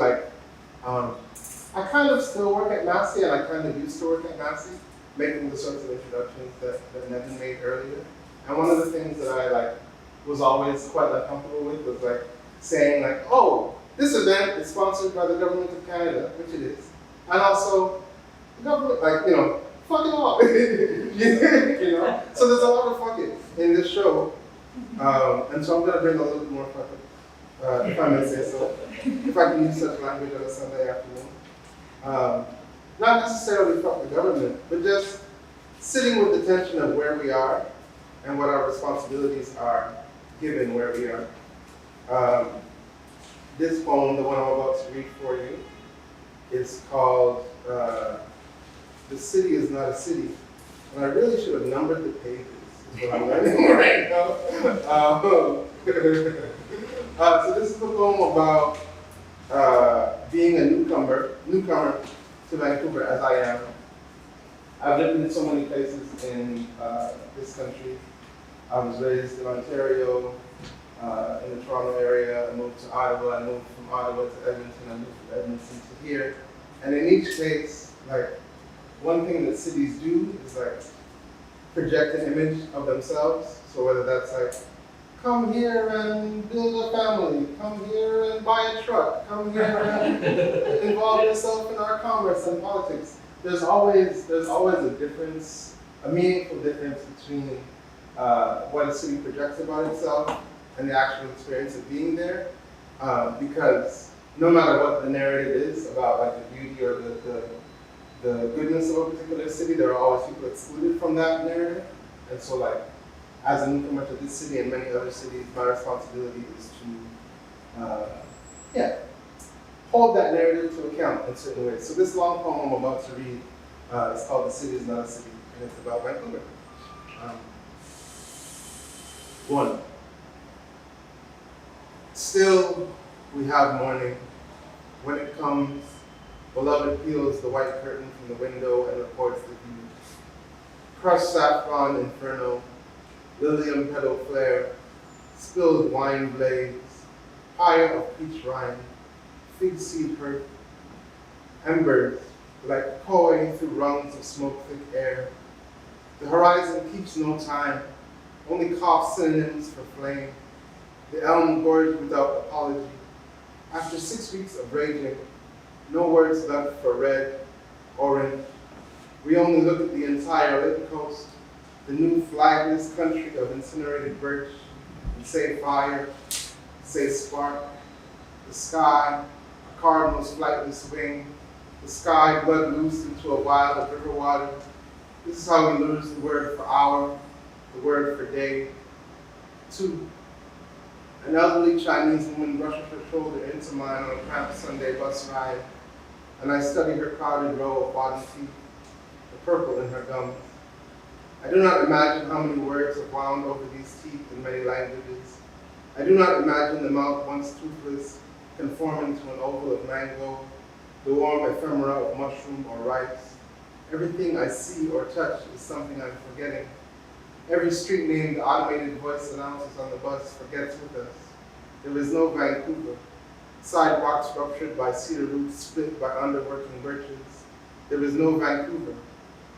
I kind of still work at Massy, and I kind of used to work at Massy, making the sorts of introductions that Nevin made earlier. And one of the things that I was always quite uncomfortable with was saying oh, this event is sponsored by the government of Canada, which it is, and also the government, fuck it all, So there's a lot of fucking in this show, and so I'm gonna bring a little bit more fucking, if I may say so, if I can use such language on a Sunday afternoon. Not necessarily fuck the government, but just sitting with the tension of where we are and what our responsibilities are given where we are. This poem, the one I'm about to read for you, is called The City is Not a City. And I really should have numbered the pages, is what I'm learning right now. So this is the poem about being a newcomer to Vancouver, as I am. I've lived in so many places in this country. I was raised in Ontario, in the Toronto area. I moved to Ottawa. I moved from Ottawa to Edmonton. I moved from Edmonton to here. And in each case, one thing that cities do is like project an image of themselves. So whether that's like, come here and build a family, come here and buy a truck, come here and involve yourself in our commerce and politics. There's always a difference, a meaningful difference between what a city projects about itself and the actual experience of being there. Because no matter what the narrative is about like the beauty or the goodness of a particular city, there are always people excluded from that narrative. And so like, as a newcomer to this city and many other cities, my responsibility is to, hold that narrative to account in certain ways. So this long poem I'm about to read is called "The City Is Not a City," and it's about Vancouver. 1. Still, we have morning. When it comes, beloved peels the white curtain from the window and reports the view. Crushed saffron inferno, lilium petal flare, spilled wine blaze, pyre of peach rind, fig seed hurt, embers like coy through rungs of smoke-thick air. The horizon keeps no time, only cough synonyms for flame. The elm gorged without apology. After 6 weeks of raging, no words left for red, orange. We only look at the entire lit coast, the new flagless country of incinerated birch, and say fire, say spark. The sky, a cardinal's flightless wing, the sky blood loosed into a wild of river water. This is how we lose the word for hour, the word for day. 2. An elderly Chinese woman brushes her shoulder into mine on a cramped Sunday bus ride, and I study her crowded row of bottom teeth, the purple in her gums. I do not imagine how many words have wound over these teeth in many languages. I do not imagine the mouth once toothless, conforming to an oval of mango, the warm ephemera of mushroom or rice. Everything I see or touch is something I'm forgetting. Every street name the automated voice announces on the bus forgets with us. There is no Vancouver. Sidewalks ruptured by cedar roots split by underworking birches. There is no Vancouver.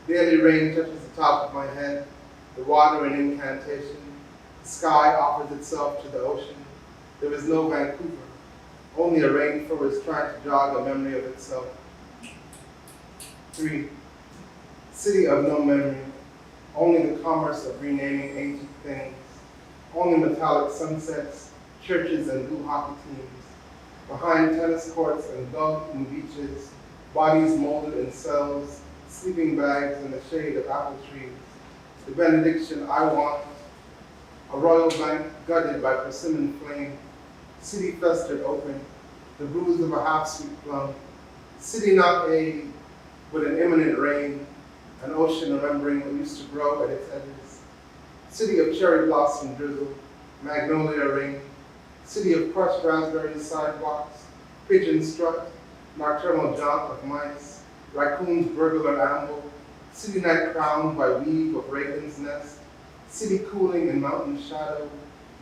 Daily rain touches the top of my head, the water an incantation. The sky offers itself to the ocean. There is no Vancouver. Only a rainforest trying to jog a memory of itself. 3. City of no memory. Only the commerce of renaming ancient things. Only metallic sunsets, churches, and blue hockey teams. Behind tennis courts and dog-eaten beaches, bodies molded in cells, sleeping bags in the shade of apple trees. The benediction I want, a royal bank gutted by persimmon flame. City festered open, the bruise of a half-sweet plum. City not a, with an imminent rain, an ocean remembering what used to grow at its edges. City of cherry blossom drizzle, magnolia rain. City of crushed raspberry sidewalks, pigeon strut, nocturnal jaunt of mice, raccoon's burglar amble. City night crowned by weave of raven's nest. City cooling in mountain shadow,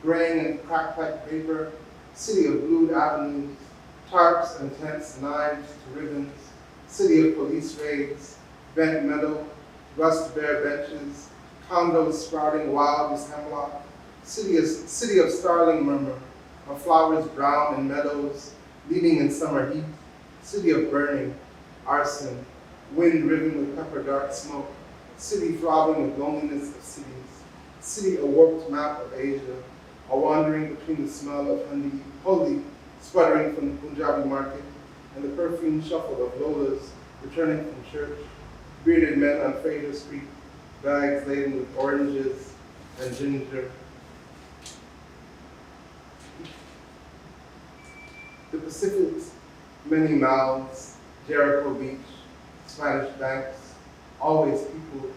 graying in crack-pipe vapor. City of blued avenues, tarps and tents, knives to ribbons. City of police raids, bent meadow, rust bare benches, condos sprouting wild as hemlock. City of starling murmur, of flowers brown in meadows, leading in summer heat. City of burning, arson, wind riven with pepper dark smoke. City throbbing with loneliness of cities. City a warped map of Asia, a wandering between the smell of holy sputtering from the Punjabi market and the perfumed shuffle of Lolas returning from church. Bearded men on Fraser Street, bags laden with oranges and ginger. The Pacific's many mouths, Jericho Beach, Spanish banks, always peopled.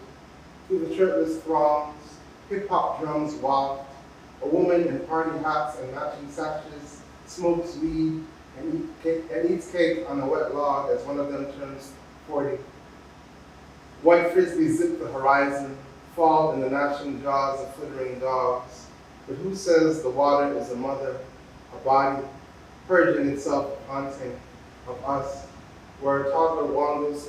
Through the shirtless throngs, hip-hop drums waft. A woman in party hats and matching sashes smokes weed and eats cake on a wet log as one of them turns 40. White frisbees zip the horizon, fall in the gnashing jaws of flittering dogs. But who says the water is a mother, a body, purging itself of haunting, of us? where a toddler waddles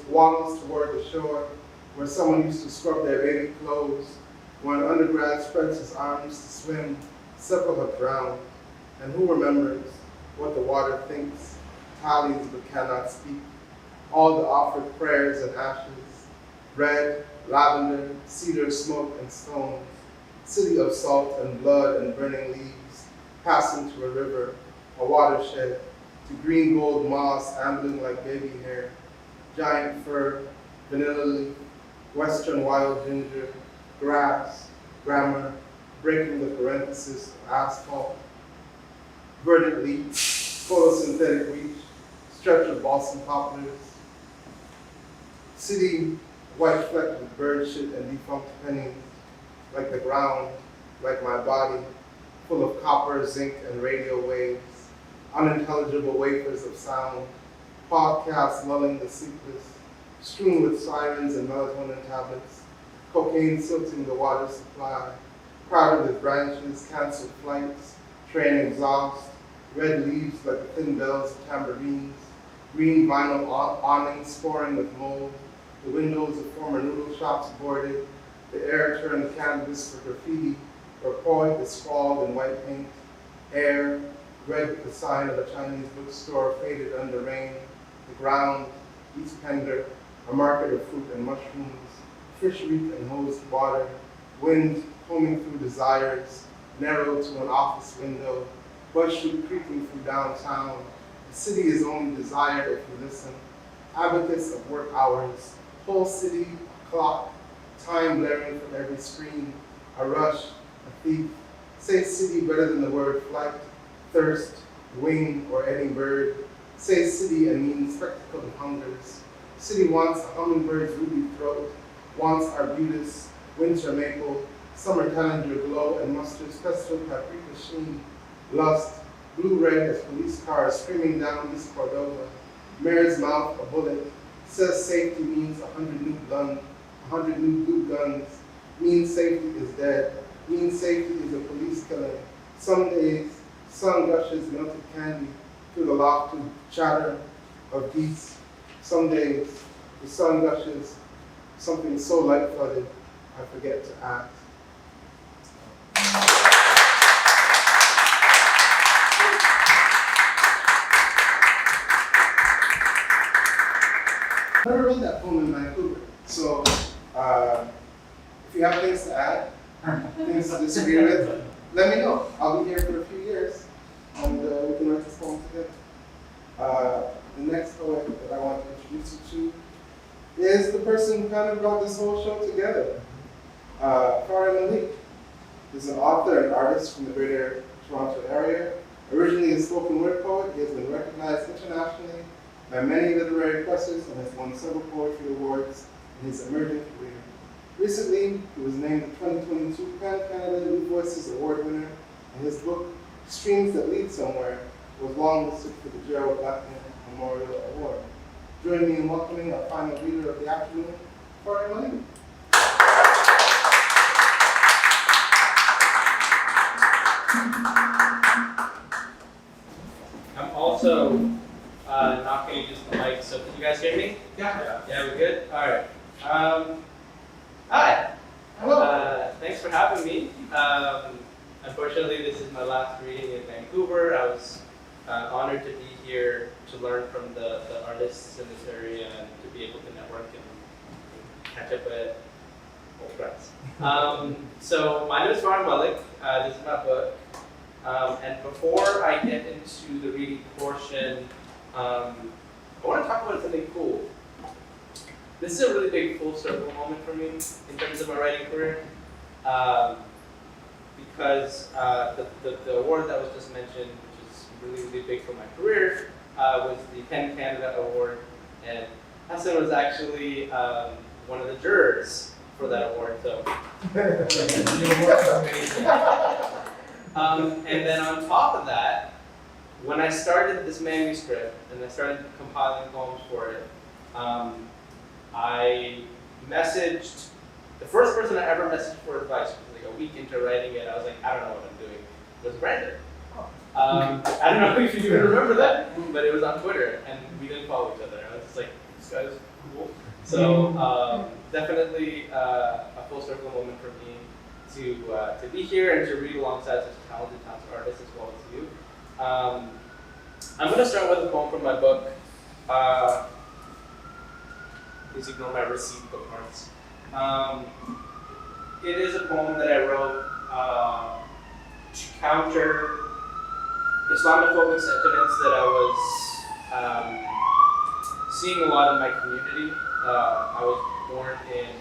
toward the shore, where someone used to scrub their baby clothes, where an undergrad spreads his arms to swim, several have drowned. And who remembers what the water thinks, tallies but cannot speak, all the offered prayers and ashes, red, lavender, cedar, smoke, and stones, city of salt and blood and burning leaves, passing to a river, a watershed, to green gold moss ambling like baby hair, giant fir, vanilla leaf, western wild ginger, grass, grammar, breaking the parenthesis of asphalt, verdant leaf, photosynthetic reach, stretch of balsam poplars, city white flecked with bird shit and defunct pennies, like the ground, like my body, full of copper, zinc, and radio waves, unintelligible wafers of sound, podcasts lulling the sleepless, strewn with sirens and melatonin tablets, cocaine silting the water supply, crowded with branches, canceled flights, train exhaust, red leaves like the thin bells of tambourines, green vinyl awnings sporing with mold, the windows of former noodle shops boarded, the air turned canvas for graffiti, where poet is scrawled in white paint, air, red with the sign of a Chinese bookstore faded under rain, the ground, East Pender, a market of fruit and mushrooms, fish reek and hosed water, wind combing through desires, narrow to an office window, bus chute creeping through downtown. The city is only desired if you listen. Abacus of work hours, whole city, a clock, time blaring from every screen, a rush, a thief. Say city better than the word flight, thirst, wing, or any bird. Say city and mean spectacle of hungers. City wants a hummingbird's ruby throat, wants arbutus, winter maple, summer calendar glow, and mustard's pesto paprika sheen. Lust, blue-red as police cars screaming down East Cordova. Mayor's mouth, a bullet. Says safety means 100 new guns, 100 new blue guns. Means safety is dead. Means safety is a police killing. Some days, sun gushes melted candy through the lofted chatter of geese. Some days, the sun gushes something so light-flooded, I forget to ask. I never read that poem in Vancouver, so if you have things to add, things to disagree with, let me know. I'll be here for a few years, and we can write this poem together. The next poet that I want to introduce you to is the person who kind of brought this whole show together. Fareh Malik is an author and artist from the Greater Toronto area. Originally a spoken word poet, he has been recognized internationally by many literary presses and has won several poetry awards in his emerging career. Recently, he was named the 2022 PEN Canada New Voices Award winner, and his book, Streams That Lead Somewhere, was longlisted for the Gerald Blackman Memorial Award. Join me in welcoming our final reader of the afternoon, Fareh Malik. I'm also not going to use the mic, so can you guys hear me? Yeah. Yeah, we good? All right. Hi. Hello. Thanks for having me. Unfortunately, this is my last reading in Vancouver. I was honored to be here to learn from the artists in this area and to be able to network and catch up with old friends. So my name is Fareh Malik. This is my book. And before I get into the reading portion, I want to talk about something cool. This is a really big full circle moment for me in terms of my writing career, because the award that was just mentioned, which is really, really big for my career, was the PEN Canada Award, and Hasan was actually one of the jurors for that award. So, and then on top of that, when I started this manuscript and I started compiling poems for it, I messaged, the first person I ever messaged for advice was like a week into writing it. I was like, I don't know what I'm doing. It was Brandon. I don't know if you even remember that, but it was on Twitter, and we didn't follow each other. I was just like, this guy's cool. So definitely a full circle moment for me to be here and to read alongside such a talented artist as well as you. I'm going to start with a poem from my book. Please ignore my receipt bookmarks. It is a poem that I wrote to counter Islamophobic sentiments that I was seeing a lot in my community. I was born in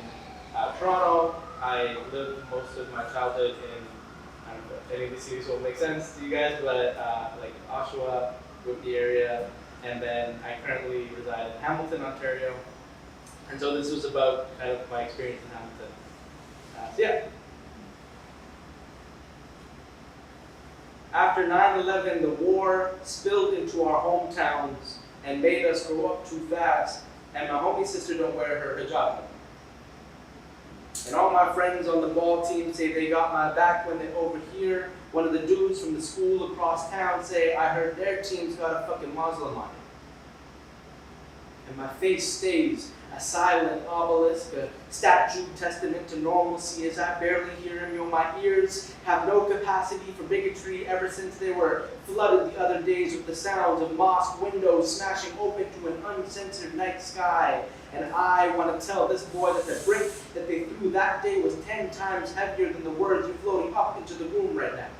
Toronto. I lived most of my childhood in, I don't know if any of these cities will make sense to you guys, but like Oshawa, Whitby area, and then I currently reside in Hamilton, Ontario. And so this was about kind of my experience in Hamilton. So yeah. After 9/11, the war spilled into our hometowns and made us grow up too fast, and my homie sister don't wear her hijab. And all my friends on the ball team say they got my back when they overhear one of the dudes from the school across town say, I heard their team's got a fucking Muslim on it. And my face stays a silent obelisk, a statue testament to normalcy as I barely hear him. My ears have no capacity for bigotry ever since they were flooded the other days with the sounds of mosque windows smashing open to an uncensored night sky. And I want to tell this boy that the brick that they threw that day was 10 times heavier than the words you're floating up into the room right now.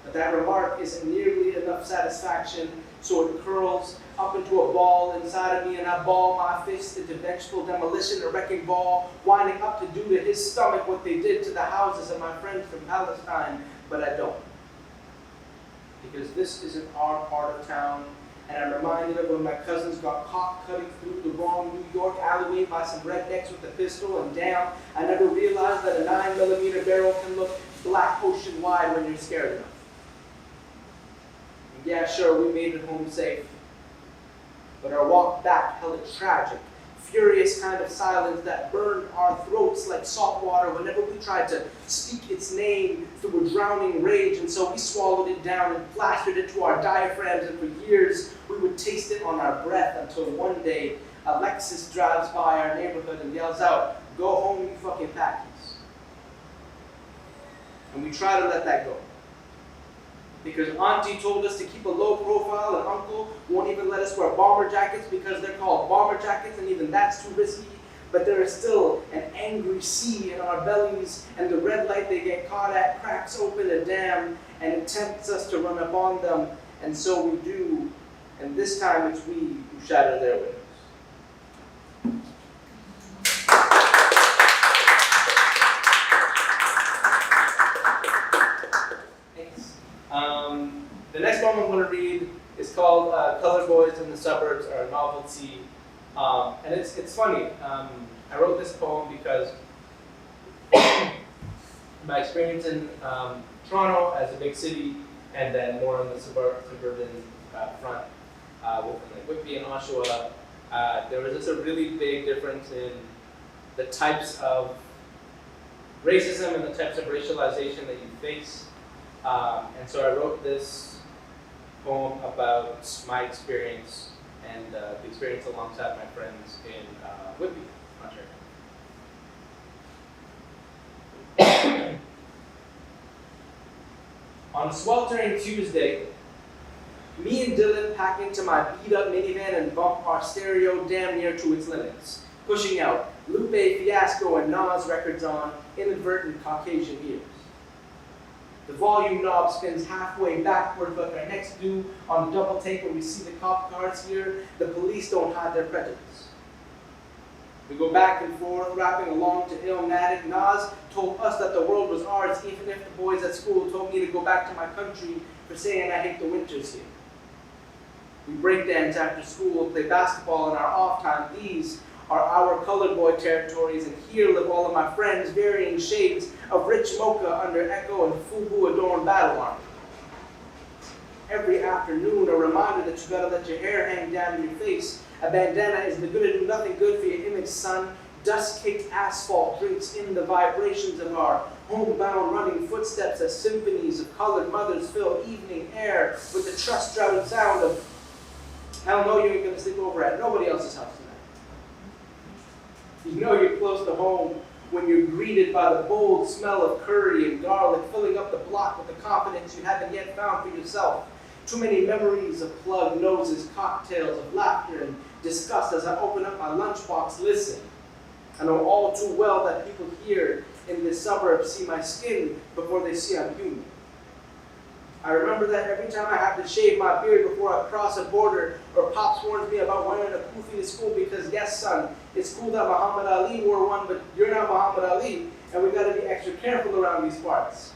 But that remark isn't nearly enough satisfaction, so it curls up into a ball inside of me, and I ball my fist into vengeful demolition, a wrecking ball, winding up to do to his stomach what they did to the houses of my friends from Palestine, but I don't. Because this isn't our part of town, and I'm reminded of when my cousins got caught cutting through the wrong New York alleyway by some rednecks with a pistol, and damn, I never realized that a 9mm barrel can look black ocean wide when you're scared enough. And yeah, sure, we made it home safe, but our walk back held a tragic, furious kind of silence that burned our throats like salt water whenever we tried to speak its name through a drowning rage, and so we swallowed it down and plastered it to our diaphragms, and for years we would taste it on our breath until one day a Lexus drives by our neighborhood and yells out, "Go home, you fucking packies." And we try to let that go. Because Auntie told us to keep a low profile, and Uncle won't even let us wear bomber jackets because they're called bomber jackets, and even that's too risky. But there is still an angry sea in our bellies, and the red light they get caught at cracks open a dam, and it tempts us to run up on them, and so we do. And this time it's we who shatter their windows. The next poem I'm going to read is called Colored Boys in the Suburbs Are a Novelty. And it's funny. I wrote this poem because my experience in Toronto as a big city, and then more on the suburban front within like Whitby and Oshawa, there was just a really big difference in the types of racism and the types of racialization that you face. And so I wrote this poem about my experience and the experience alongside my friends in Whitby, Ontario. On a sweltering Tuesday, me and Dylan pack into my beat-up minivan and bump our stereo damn near to its limits, pushing out Lupe Fiasco and Nas records on inadvertent Caucasian ears. The volume knob spins halfway backward, but our necks do on the double take when we see the cop cars here. The police don't hide their prejudice. We go back and forth, rapping along to Illmatic. Nas told us that the world was ours, even if the boys at school told me to go back to my country for saying I hate the winters here. We breakdance after school, play basketball in our off time. These are our colored boy territories, and here live all of my friends, varying shades of rich mocha under echo and FUBU adorned battle armor. Every afternoon, a reminder that you gotta let your hair hang down in your face. A bandana is the gonna do nothing good for your image, son. Dust-caked asphalt drinks in the vibrations of our homebound running footsteps as symphonies of colored mothers fill evening air with the trust-droughted sound of, hell no, you ain't gonna sleep over at nobody else's house tonight. You know you're close to home when you're greeted by the bold smell of curry and garlic filling up the block with the confidence you haven't yet found for yourself. Too many memories of plugged noses, cocktails of laughter and disgust as I open up my lunchbox. Listen, I know all too well that people here in this suburb see my skin before they see I'm human. I remember that every time I have to shave my beard before I cross a border, or Pops warns me about wearing a kufi to school because, yes, son, it's cool that Muhammad Ali wore one, but you're not Muhammad Ali, and we gotta be extra careful around these parts.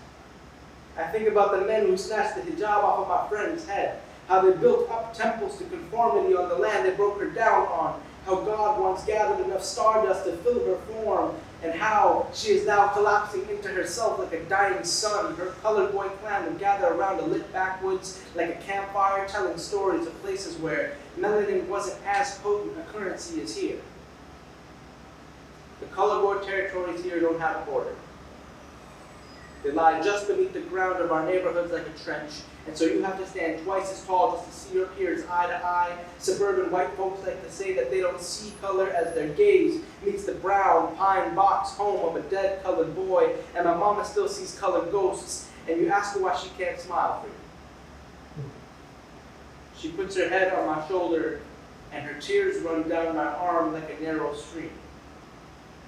I think about the men who snatched the hijab off of my friend's head, how they built up temples to conformity on the land they broke her down on, how God once gathered enough stardust to fill her form, and how she is now collapsing into herself like a dying sun. Her colored boy clan would gather around a lit backwoods like a campfire, telling stories of places where melanin wasn't as potent a currency as here. The color board territories here don't have a border. They lie just beneath the ground of our neighborhoods like a trench, and so you have to stand twice as tall just to see your peers eye to eye. Suburban white folks like to say that they don't see color as their gaze meets the brown pine box home of a dead colored boy, and my mama still sees colored ghosts, and you ask her why she can't smile for you. She puts her head on my shoulder, and her tears run down my arm like a narrow stream.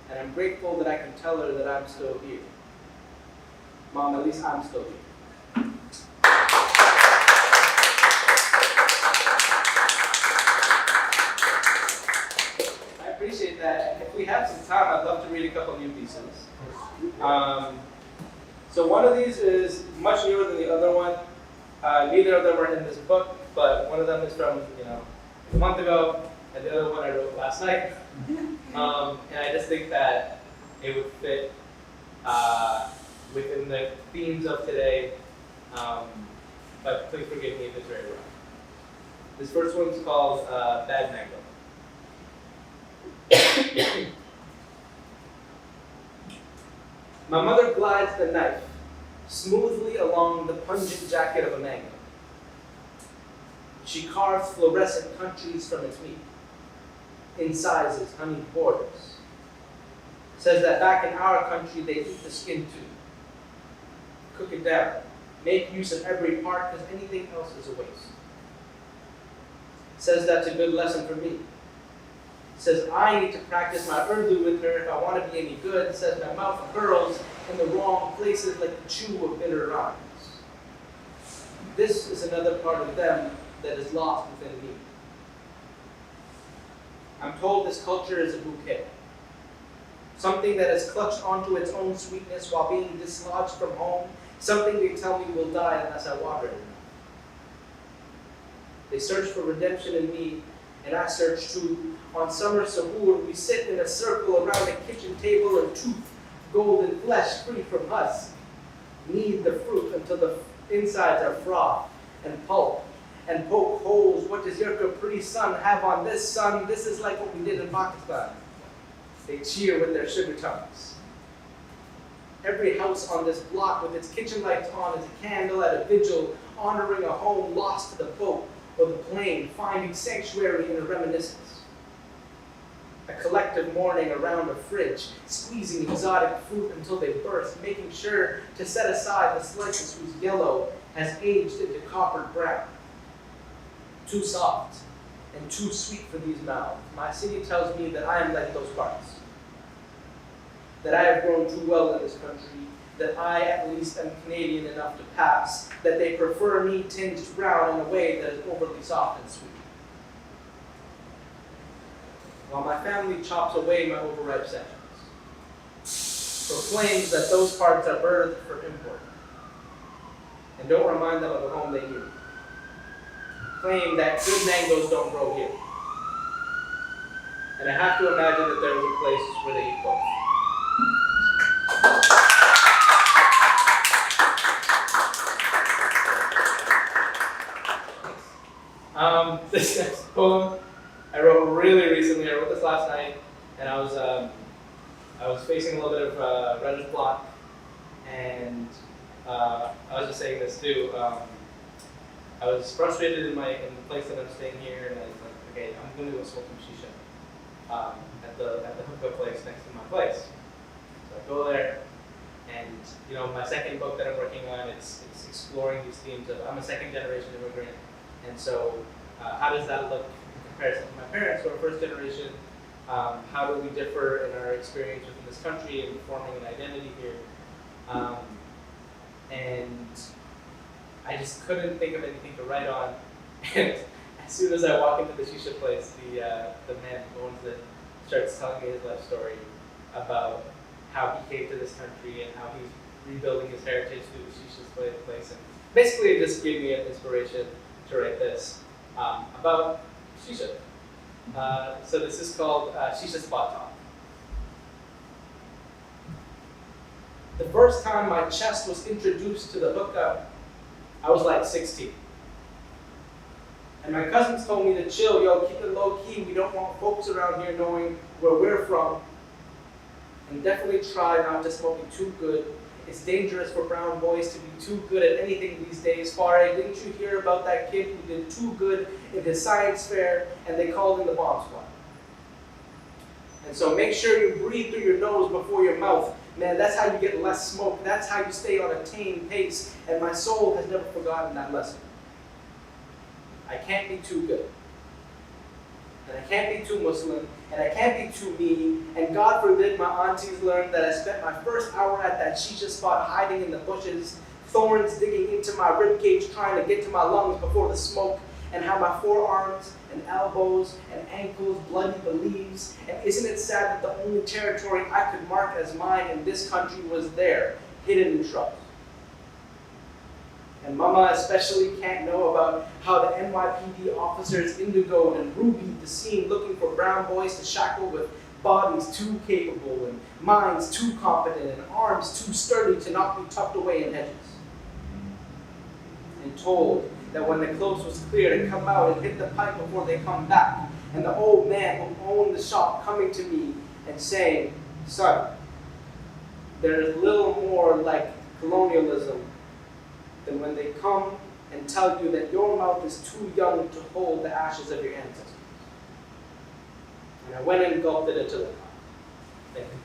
And I'm grateful that I can tell her that I'm still here. Mom, at least I'm still here. I appreciate that. If we have some time, I'd love to read a couple new pieces. So one of these is much newer than the other one. Neither of them are in this book, but one of them is from a month ago, and the other one I wrote last night. And I just think that it would fit within the themes of today, but please forgive me if it's very rough. This first one's called Bad Mango. My mother glides the knife smoothly along the pungent jacket of a mango. She carves fluorescent countries from its meat, incisors honeyed borders. Says that back in our country they eat the skin too. Cook it down. Make use of every part because anything else is a waste. Says that's a good lesson for me. Says I need to practice my rendu with her if I want to be any good. Says my mouth curls in the wrong places like the chew of bitter rhymes. This is another part of them that is lost within me. I'm told this culture is a bouquet. Something that has clutched onto its own sweetness while being dislodged from home. Something they tell me will die unless I water it. They search for redemption in me, and I search too. On summer sahur, we sit in a circle around a kitchen table and tooth, golden flesh free from husk. Knead the fruit until the insides are froth and pulp, and poke holes. What does your Capri Sun have on this, son? This is like what we did in Pakistan. They cheer with their sugar tongues. Every house on this block with its kitchen lights on is a candle at a vigil, honoring a home lost to the boat or the plane, finding sanctuary in a reminiscence. A collective mourning around a fridge, squeezing exotic fruit until they burst, making sure to set aside the slices whose yellow has aged into coppered brown. Too soft and too sweet for these mouths. My city tells me that I am like those parts. That I have grown too well in this country, that I at least am Canadian enough to pass, that they prefer me tinged brown in a way that is overly soft and sweet. While my family chops away my overripe sections, proclaims that those parts are birthed for import, and don't remind them of the home they knew. Claim that good mangoes don't grow here. And I have to imagine that there is a place where they eat both. This next poem I wrote really recently. I wrote this last night, and I was I was facing a little bit of writer's block, and I was just saying this too. I was frustrated in the place that I'm staying here, and I was like, okay, I'm going to go smoke some shisha at the hookah place next to my place. So I go there, and my second book that I'm working on, it's exploring these themes of I'm a second generation immigrant, and so how does that look in comparison to my parents who are first generation? How do we differ in our experience within this country and forming an identity here? And I just couldn't think of anything to write on. And as soon as I walk into the shisha place, the man who owns it starts telling me his life story about how he came to this country and how he's rebuilding his heritage through the shisha place. And basically, it just gave me an inspiration to write this about shisha. So this is called Shisha Spot Talk. The first time my chest was introduced to the hookah, I was like 16. And my cousins told me to chill, yo, keep it low key. We don't want folks around here knowing where we're from. And definitely try not to smoke it too good. It's dangerous for brown boys to be too good at anything these days. Fareh, didn't you hear about that kid who did too good in his science fair and they called him the bomb squad? And so make sure you breathe through your nose before your mouth. Man, that's how you get less smoke. That's how you stay on a tame pace. And my soul has never forgotten that lesson. I can't be too good. And I can't be too Muslim. And I can't be too mean. And God forbid my aunties learned that I spent my first hour at that shisha spot hiding in the bushes, thorns digging into my ribcage trying to get to my lungs before the smoke, and how my forearms and elbows and ankles bloody the leaves. And isn't it sad that the only territory I could mark as mine in this country was there, hidden in shrubs? And Mama especially can't know about how the NYPD officers indigoed and rubied the scene looking for brown boys to shackle with bodies too capable and minds too competent and arms too sturdy to not be tucked away in hedges. And told that when the coast was clear to come out and hit the pipe before they come back. And the old man who owned the shop coming to me and saying, son, there is little more like colonialism than when they come and tell you that your mouth is too young to hold the ashes of your ancestors. And I went and gulped it until it popped. Thank you.